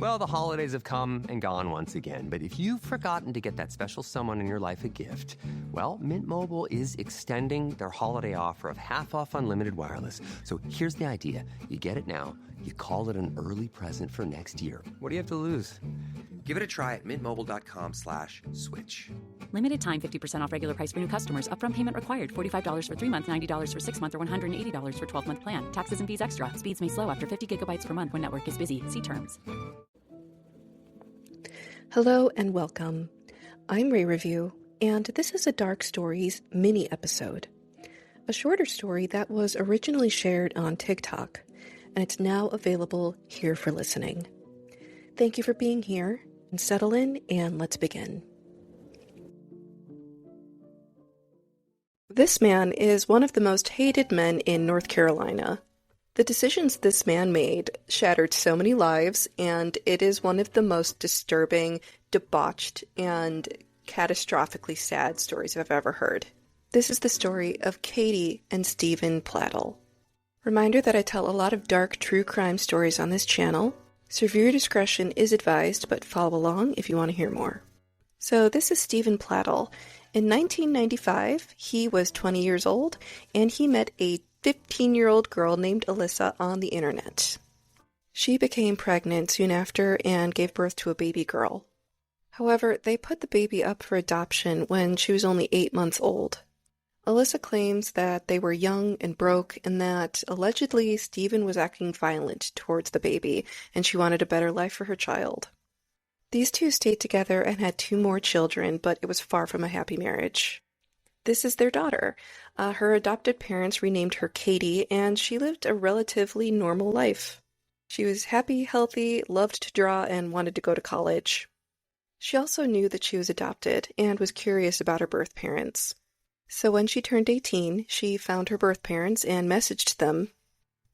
Well, the holidays have come and gone once again, but if you've forgotten to get that special someone in your life a gift, well, Mint Mobile is extending their holiday offer of half off unlimited wireless. So here's the idea. You get it now, you call it an early present for next year. What do you have to lose? Give it a try at mintmobile.com/switch. Limited time 50% off regular price for new customers. Upfront payment required. $45 for 3 months, $90 for 6 months, or $180 for 12-month plan. Taxes and fees extra. Speeds may slow after 50 gigabytes per month when network is busy. See terms. Hello and welcome. I'm Ray Review, and this is a Dark Stories mini episode. A shorter story that was originally shared on TikTok, and it's now available here for listening. Thank you for being here, and settle in, and let's begin. This man is one of the most hated men in North Carolina. The decisions this man made shattered so many lives, and it is one of the most disturbing, debauched, and catastrophically sad stories I've ever heard. This is the story of Katie and Steven Pladl. Reminder that I tell a lot of dark true crime stories on this channel, so viewer discretion is advised, but follow along if you want to hear more. So this is Steven Pladl. In 1995, he was 20 years old, and he met a 15-year-old girl named Alyssa on the internet. She became pregnant soon after and gave birth to a baby girl. However, they put the baby up for adoption when she was only 8 months old. Alyssa claims that they were young and broke and that allegedly Steven was acting violent towards the baby and she wanted a better life for her child. These two stayed together and had 2 more children, but it was far from a happy marriage. This is their daughter. Her adopted parents renamed her Katie, and she lived a relatively normal life. She was happy, healthy, loved to draw, and wanted to go to college. She also knew that she was adopted and was curious about her birth parents. So when she turned 18, she found her birth parents and messaged them.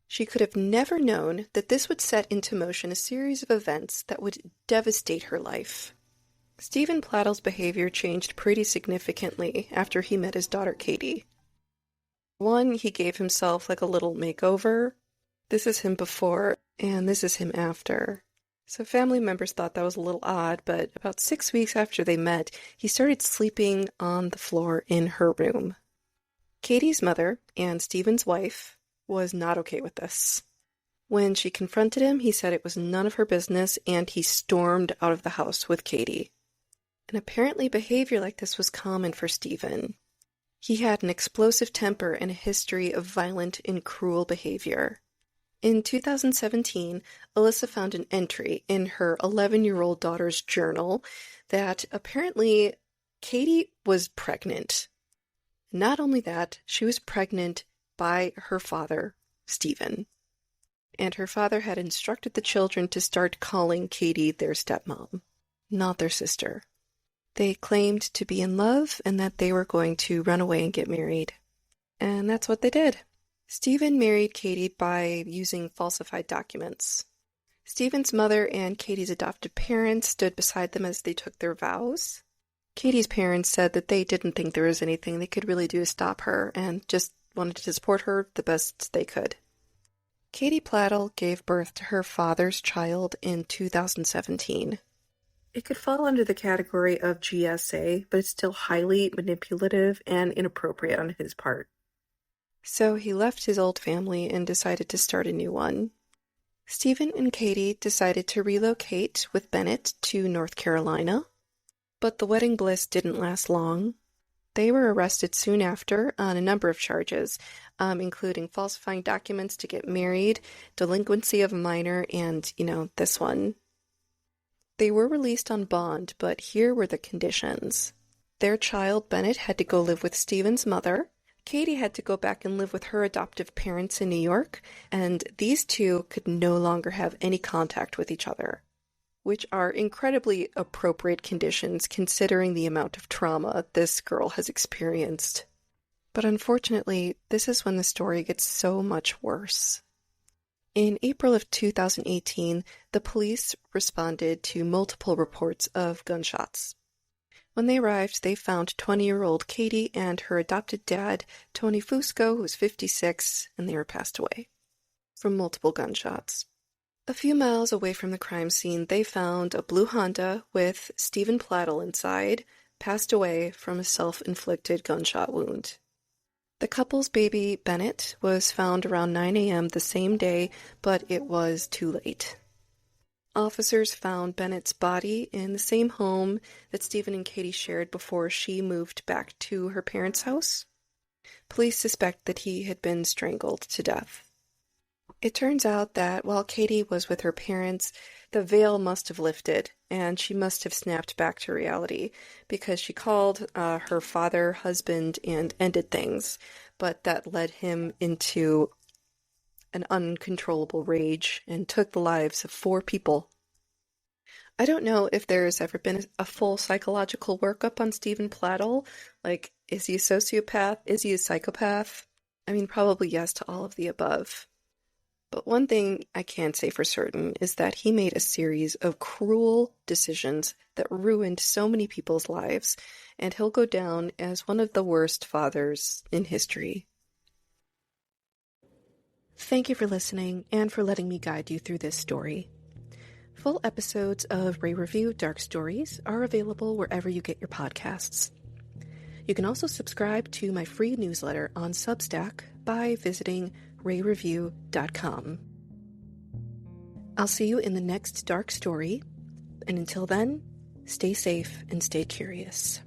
She could have never known that this would set into motion a series of events that would devastate her life. Steven Pladl's behavior changed pretty significantly after he met his daughter Katie. One, he gave himself like a little makeover. This is him before, and this is him after. So family members thought that was a little odd, but about 6 weeks after they met, he started sleeping on the floor in her room. Katie's mother, and Steven's wife, was not okay with this. When she confronted him, he said it was none of her business, and he stormed out of the house with Katie. And apparently behavior like this was common for Steven. He had an explosive temper and a history of violent and cruel behavior. In 2017, Alyssa found an entry in her 11-year-old daughter's journal that apparently Katie was pregnant. Not only that, she was pregnant by her father, Steven. And her father had instructed the children to start calling Katie their stepmom, not their sister. They claimed to be in love and that they were going to run away and get married. And that's what they did. Steven married Katie by using falsified documents. Steven's mother and Katie's adopted parents stood beside them as they took their vows. Katie's parents said that they didn't think there was anything they could really do to stop her and just wanted to support her the best they could. Katie Pladl gave birth to her father's child in 2017. It could fall under the category of GSA, but it's still highly manipulative and inappropriate on his part. So he left his old family and decided to start a new one. Steven and Katie decided to relocate with Bennett to North Carolina, but the wedding bliss didn't last long. They were arrested soon after on a number of charges, including falsifying documents to get married, delinquency of a minor, and, this one. They were released on bond, but here were the conditions. Their child, Bennett, had to go live with Steven's mother. Katie had to go back and live with her adoptive parents in New York, and these two could no longer have any contact with each other, which are incredibly appropriate conditions considering the amount of trauma this girl has experienced. But unfortunately, this is when the story gets so much worse. In April of 2018, the police responded to multiple reports of gunshots. When they arrived, they found 20-year-old Katie and her adopted dad, Tony Fusco, who was 56, and they were passed away from multiple gunshots. A few miles away from the crime scene, they found a blue Honda with Steven Pladl inside, passed away from a self-inflicted gunshot wound. The couple's baby, Bennett, was found around 9 a.m. the same day, but it was too late. Officers found Bennett's body in the same home that Steven and Katie shared before she moved back to her parents' house. Police suspect that he had been strangled to death. It turns out that while Katie was with her parents, the veil must have lifted, and she must have snapped back to reality, because she called her father husband and ended things, but that led him into an uncontrollable rage and took the lives of 4 people. I don't know if there's ever been a full psychological workup on Steven Pladl. Like, is he a sociopath? Is he a psychopath? I mean, probably yes to all of the above. But one thing I can say for certain is that he made a series of cruel decisions that ruined so many people's lives, and he'll go down as one of the worst fathers in history. Thank you for listening and for letting me guide you through this story. Full episodes of Ray Review Dark Stories are available wherever you get your podcasts. You can also subscribe to my free newsletter on Substack by visiting rayreview.com. I'll see you in the next dark story, and until then, stay safe and stay curious.